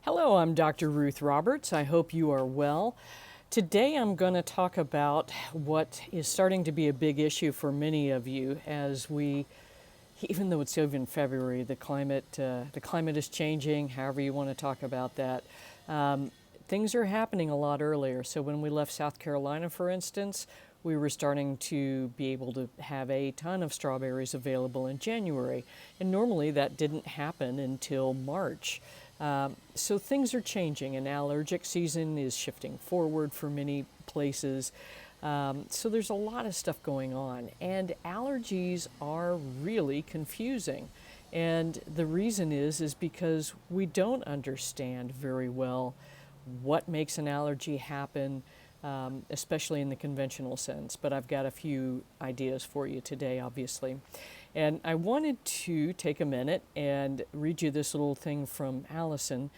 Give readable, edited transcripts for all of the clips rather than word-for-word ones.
Hello, I'm Dr. Ruth Roberts. I hope you are well. Today I'm going to talk about what is starting to be a big issue for many of you as even though it's even February, the climate is changing, however you want to talk about that. Things are happening a lot earlier. So when we left South Carolina, for instance, we were starting to be able to have a ton of strawberries available in January. And normally that didn't happen until March. So things are changing, and allergic season is shifting forward for many places. So there's a lot of stuff going on, and allergies are really confusing. And the reason is because we don't understand very well what makes an allergy happen, especially in the conventional sense. But I've got a few ideas for you today, obviously. And I wanted to take a minute and read you this little thing from Allison.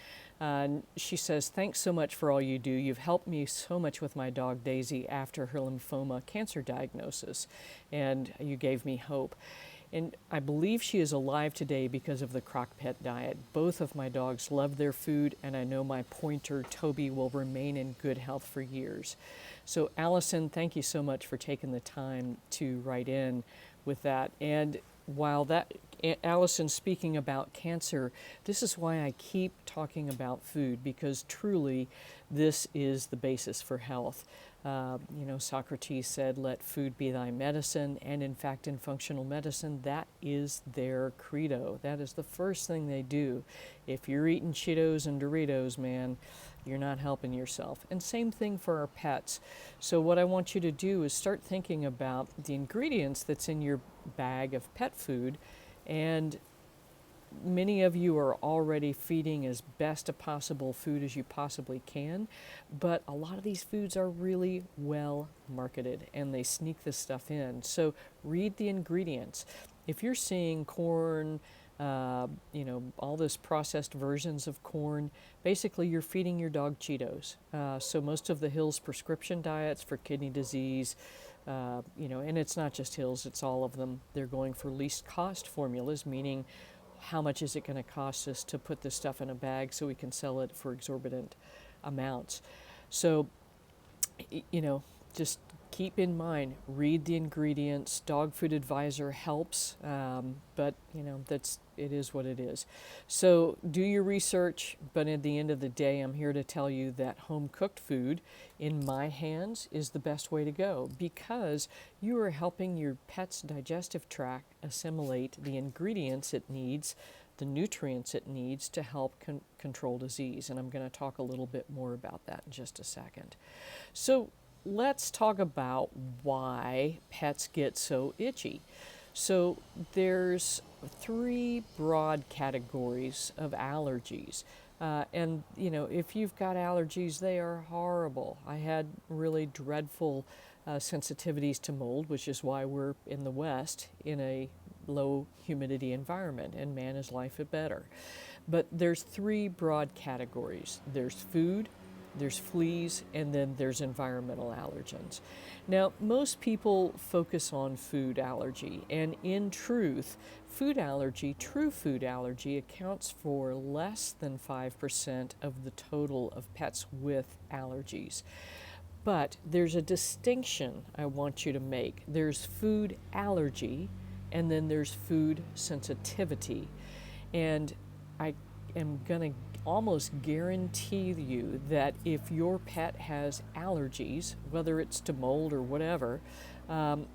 She says, "Thanks so much for all you do. You've helped me so much with my dog Daisy after her lymphoma cancer diagnosis, and you gave me hope." And I believe she is alive today because of the Crockpet Diet. Both of my dogs love their food, and I know my pointer, Toby, will remain in good health for years. So, Allison, thank you so much for taking the time to write in with that. And while Allison speaking about cancer, this is why I keep talking about food, because truly this is the basis for health. Socrates said, "Let food be thy medicine," and in fact in functional medicine that is their credo. That is the first thing they do. If you're eating Cheetos and Doritos, man, you're not helping yourself. And same thing for our pets. So what I want you to do is start thinking about the ingredients that's in your bag of pet food, and many of you are already feeding as best a possible food as you possibly can, but a lot of these foods are really well marketed and they sneak this stuff in. So read the ingredients. If you're seeing corn, all this processed versions of corn, basically you're feeding your dog Cheetos. So most of the Hill's prescription diets for kidney disease, and it's not just Hill's, it's all of them. They're going for least cost formulas, meaning how much is it going to cost us to put this stuff in a bag so we can sell it for exorbitant amounts. So, just keep in mind, read the ingredients. Dog Food Advisor helps, but it is what it is. So do your research, but at the end of the day, I'm here to tell you that home cooked food in my hands is the best way to go, because you are helping your pet's digestive tract assimilate the ingredients it needs, the nutrients it needs to help control disease. And I'm going to talk a little bit more about that in just a second. So let's talk about why pets get so itchy. So there's 3 broad categories of allergies. And if you've got allergies, they are horrible. I had really dreadful sensitivities to mold, which is why we're in the West in a low humidity environment, and man, is life better. But there's 3 broad categories. There's food, there's fleas, and then there's environmental allergens. Now, most people focus on food allergy, and in truth, true food allergy accounts for less than 5% of the total of pets with allergies. But there's a distinction I want you to make. There's food allergy, and then there's food sensitivity. And I am going to almost guarantee you that if your pet has allergies, whether it's to mold or whatever,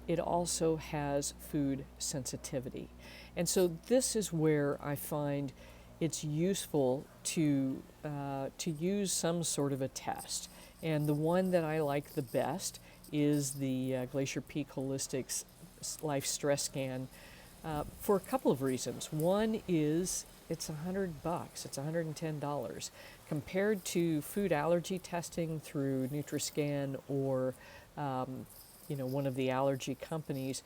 it also has food sensitivity. And so this is where I find it's useful to use some sort of a test. And the one that I like the best is the Glacier Peak Holistics Life Stress Scan, for a couple of reasons. One is it's $100, it's $110. Compared to food allergy testing through Nutriscan or one of the allergy companies,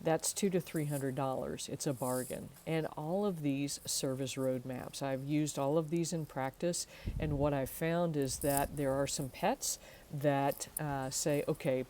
that's $200 to $300. It's a bargain. And all of these serve as roadmaps. I've used all of these in practice, and what I've found is that there are some pets that say, okay,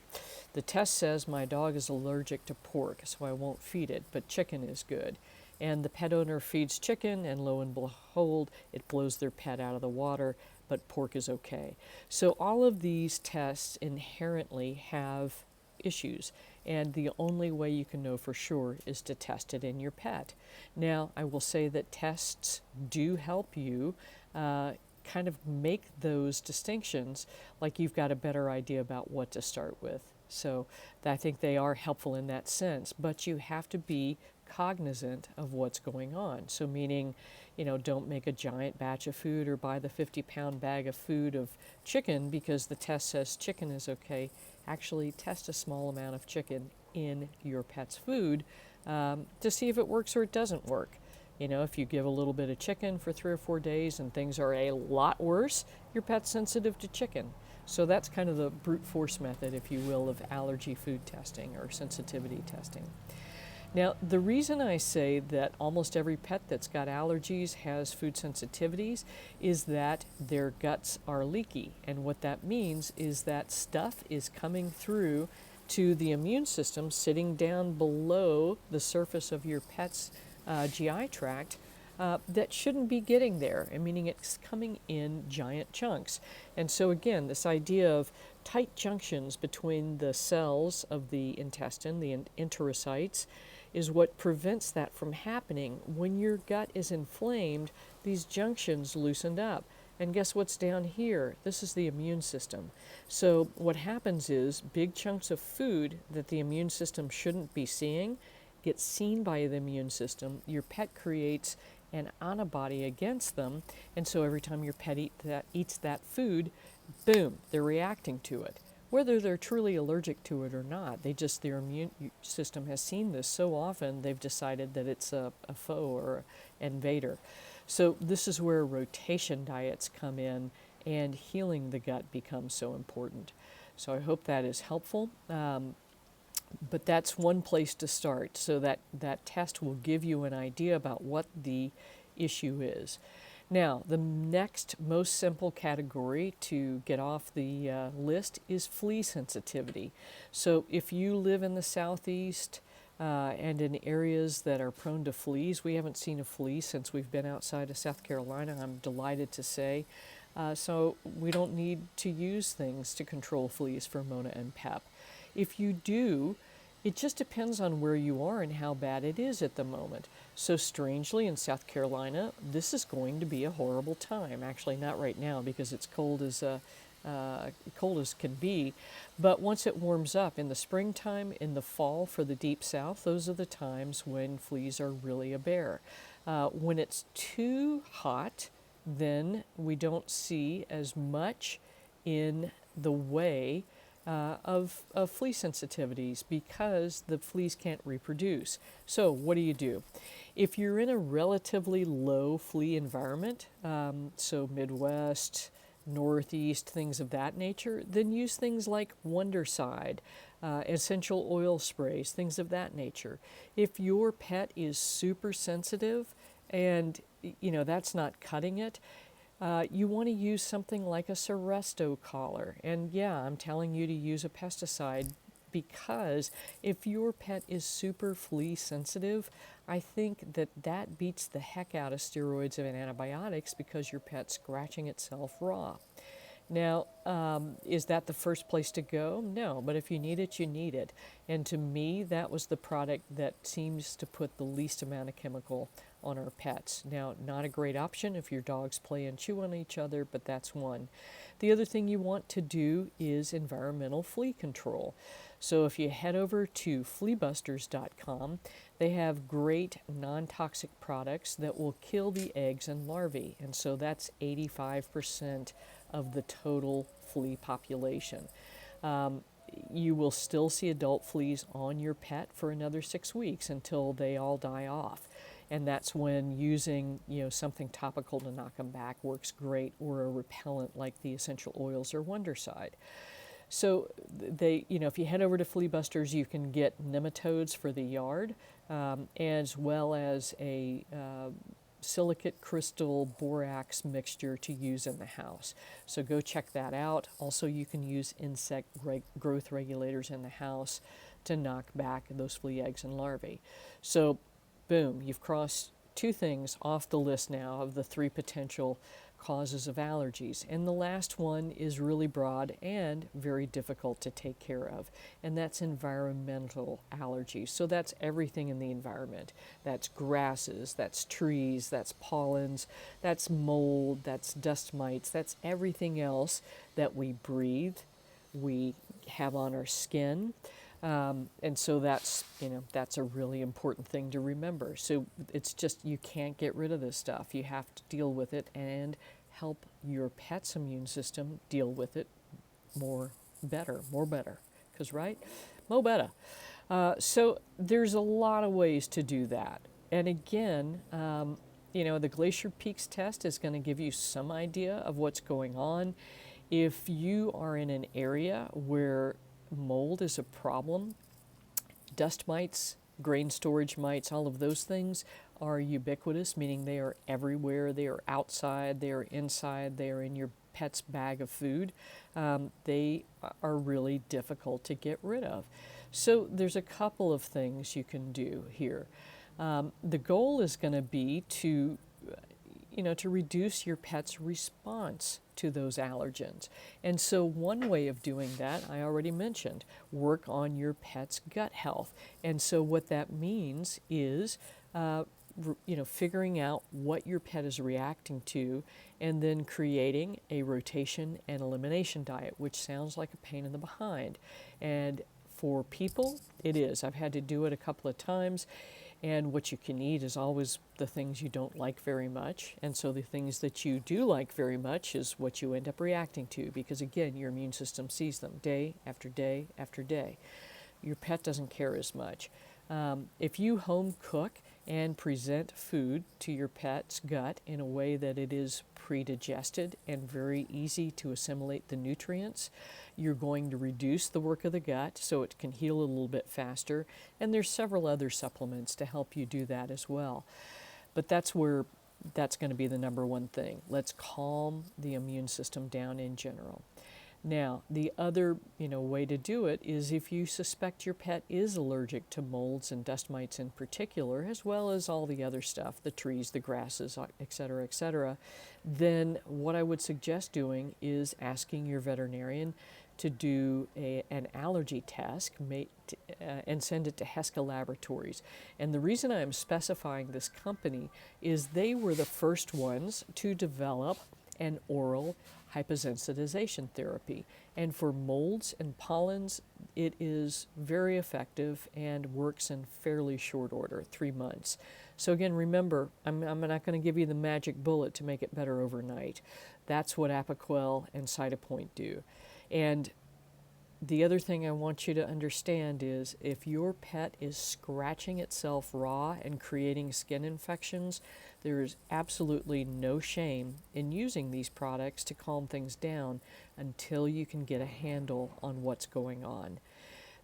the test says my dog is allergic to pork, so I won't feed it, but chicken is good. and the pet owner feeds chicken, and lo and behold, it blows their pet out of the water, but pork is okay. So all of these tests inherently have issues, and the only way you can know for sure is to test it in your pet. Now, I will say that tests do help you kind of make those distinctions, like you've got a better idea about what to start with. So I think they are helpful in that sense, but you have to be cognizant of what's going on. So meaning, don't make a giant batch of food or buy the 50-pound bag of food of chicken because the test says chicken is okay. Actually test a small amount of chicken in your pet's food to see if it works or it doesn't work. If you give a little bit of chicken for 3 or 4 days and things are a lot worse, your pet's sensitive to chicken. So that's kind of the brute force method, if you will, of allergy food testing or sensitivity testing. Now, the reason I say that almost every pet that's got allergies has food sensitivities is that their guts are leaky. And what that means is that stuff is coming through to the immune system sitting down below the surface of your pet's GI tract that shouldn't be getting there, meaning it's coming in giant chunks. And so again, this idea of tight junctions between the cells of the intestine, the enterocytes, is what prevents that from happening. When your gut is inflamed, these junctions loosened up. And guess what's down here? This is the immune system. So what happens is big chunks of food that the immune system shouldn't be seeing get seen by the immune system. Your pet creates an antibody against them, and so every time your pet eats that food, boom, they're reacting to it. Whether they're truly allergic to it or not, their immune system has seen this so often, they've decided that it's a foe or an invader. So this is where rotation diets come in and healing the gut becomes so important. So I hope that is helpful. But that's one place to start. So that test will give you an idea about what the issue is. Now, the next most simple category to get off the list is flea sensitivity. So if you live in the southeast and in areas that are prone to fleas, we haven't seen a flea since we've been outside of South Carolina, I'm delighted to say. So we don't need to use things to control fleas for Mona and Pep. If you do, it just depends on where you are and how bad it is at the moment. So strangely, in South Carolina, this is going to be a horrible time. Actually, not right now because it's cold as can be. But once it warms up in the springtime, in the fall for the deep south, those are the times when fleas are really a bear. When it's too hot, then we don't see as much in the way of flea sensitivities because the fleas can't reproduce. So what do? If you're in a relatively low flea environment, so Midwest, Northeast, things of that nature, then use things like Wondercide, essential oil sprays, things of that nature. If your pet is super sensitive and that's not cutting it, you want to use something like a Seresto collar. And yeah, I'm telling you to use a pesticide because if your pet is super flea sensitive, I think that beats the heck out of steroids and antibiotics because your pet's scratching itself raw. Now, is that the first place to go? No, but if you need it, you need it. And to me, that was the product that seems to put the least amount of chemical on our pets. Now, not a great option if your dogs play and chew on each other, but that's one. The other thing you want to do is environmental flea control. So if you head over to fleabusters.com, they have great non-toxic products that will kill the eggs and larvae. And so that's 85% of the total flea population. You will still see adult fleas on your pet for another 6 weeks until they all die off. And that's when using something topical to knock them back works great, or a repellent like the essential oils or Wondercide. So if you head over to Flea Busters, you can get nematodes for the yard, as well as a silicate crystal borax mixture to use in the house. So go check that out. Also, you can use insect growth regulators in the house to knock back those flea eggs and larvae. So Boom, you've crossed two things off the list now of the three potential causes of allergies. And the last one is really broad and very difficult to take care of, and that's environmental allergies. So that's everything in the environment. That's grasses, that's trees, that's pollens, that's mold, that's dust mites, that's everything else that we breathe, we have on our skin. And so that's, that's a really important thing to remember. So it's just, you can't get rid of this stuff. You have to deal with it and help your pet's immune system deal with it more better. Because, right? Mo better. So there's a lot of ways to do that. And again, the Glacier Peaks test is going to give you some idea of what's going on. If you are in an area where mold is a problem, dust mites, grain storage mites, all of those things are ubiquitous, meaning they are everywhere. They are outside, they are inside, they are in your pet's bag of food. They are really difficult to get rid of. So there's a couple of things you can do here. The goal is going to be to reduce your pet's response to those allergens. And so one way of doing that, I already mentioned, work on your pet's gut health. And so what that means is, figuring out what your pet is reacting to and then creating a rotation and elimination diet, which sounds like a pain in the behind. And for people, it is. I've had to do it a couple of times. And what you can eat is always the things you don't like very much. And so the things that you do like very much is what you end up reacting to, because again, your immune system sees them day after day after day. Your pet doesn't care as much. If you home cook and present food to your pet's gut in a way that it is pre-digested and very easy to assimilate the nutrients, you're going to reduce the work of the gut so it can heal a little bit faster. And there's several other supplements to help you do that as well. But that's going to be the number one thing. Let's calm the immune system down in general. Now, the other way to do it is if you suspect your pet is allergic to molds and dust mites in particular, as well as all the other stuff, the trees, the grasses, etc., then what I would suggest doing is asking your veterinarian to do an allergy test and send it to Heska Laboratories. And the reason I'm specifying this company is they were the first ones to develop an oral hyposensitization therapy. And for molds and pollens, it is very effective and works in fairly short order, 3 months. So again, remember, I'm not going to give you the magic bullet to make it better overnight. That's what Apoquel and Cytopoint do. And the other thing I want you to understand is if your pet is scratching itself raw and creating skin infections, there is absolutely no shame in using these products to calm things down until you can get a handle on what's going on.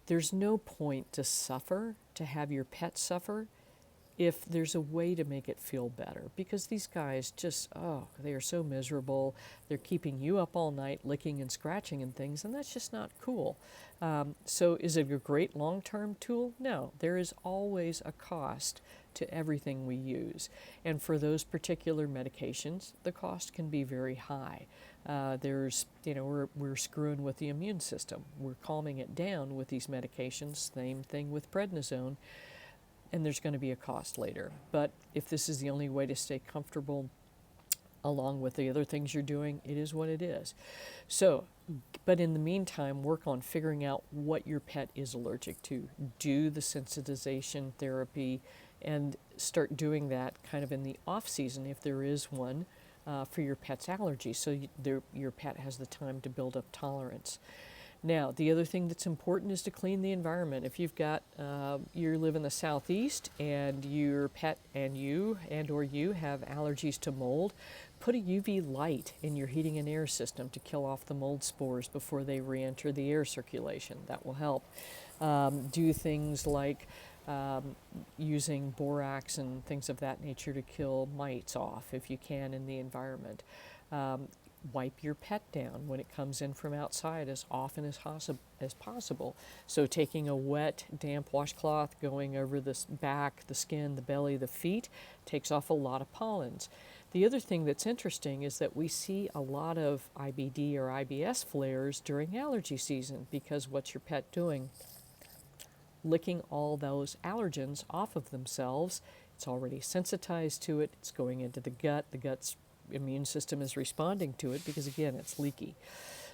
There's no point to suffer, to have your pet suffer, if there's a way to make it feel better, because these guys just, they are so miserable. They're keeping you up all night, licking and scratching and things, and that's just not cool. So is it a great long-term tool? No, there is always a cost to everything we use. And for those particular medications, the cost can be very high. We're screwing with the immune system. We're calming it down with these medications, same thing with prednisone. And there's going to be a cost later. But if this is the only way to stay comfortable along with the other things you're doing, it is what it is. So, but in the meantime, work on figuring out what your pet is allergic to. Do the sensitization therapy and start doing that kind of in the off season if there is one for your pet's allergy, so your pet has the time to build up tolerance. Now, the other thing that's important is to clean the environment. If you've got, you live in the southeast and your pet and you have allergies to mold, put a UV light in your heating and air system to kill off the mold spores before they re-enter the air circulation. That will help. Do things like using borax and things of that nature to kill mites off if you can in the environment. wipe your pet down when it comes in from outside as often as possible. So taking a wet, damp washcloth, going over the back, the skin, the belly, the feet, takes off a lot of pollens. The other thing that's interesting is that we see a lot of IBD or IBS flares during allergy season, because what's your pet doing? Licking all those allergens off of themselves. It's already sensitized to it. It's going into the gut. The gut's immune system is responding to it because, again, it's leaky.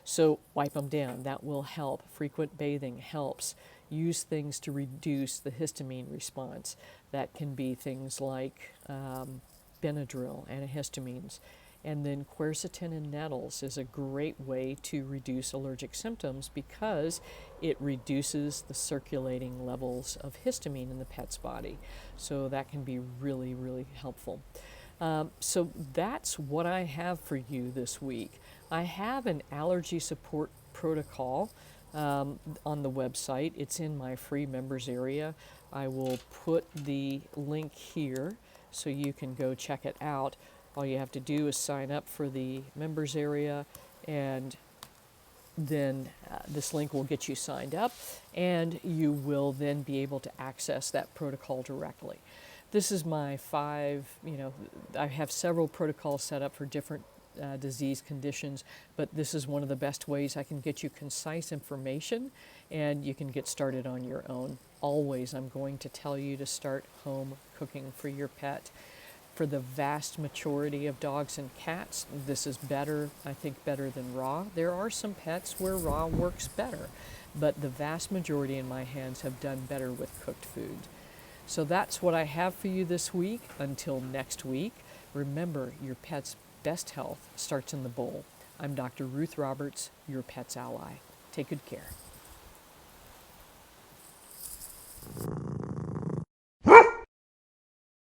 So wipe them down. That will help. Frequent bathing helps. Use things to reduce the histamine response. That can be things like Benadryl, antihistamines. And then quercetin and nettles is a great way to reduce allergic symptoms because it reduces the circulating levels of histamine in the pet's body. So that can be really, really helpful. So that's what I have for you this week. I have an allergy support protocol on the website. It's in my free members area. I will put the link here so you can go check it out. All you have to do is sign up for the members area, and then this link will get you signed up, and you will then be able to access that protocol directly. This is my I have several protocols set up for different disease conditions, but this is one of the best ways I can get you concise information, and you can get started on your own. Always, I'm going to tell you to start home cooking for your pet. For the vast majority of dogs and cats, this is better, I think, better than raw. There are some pets where raw works better, but the vast majority in my hands have done better with cooked food. So that's what I have for you this week. Until next week, remember, your pet's best health starts in the bowl. I'm Dr. Ruth Roberts, your pet's ally. Take good care.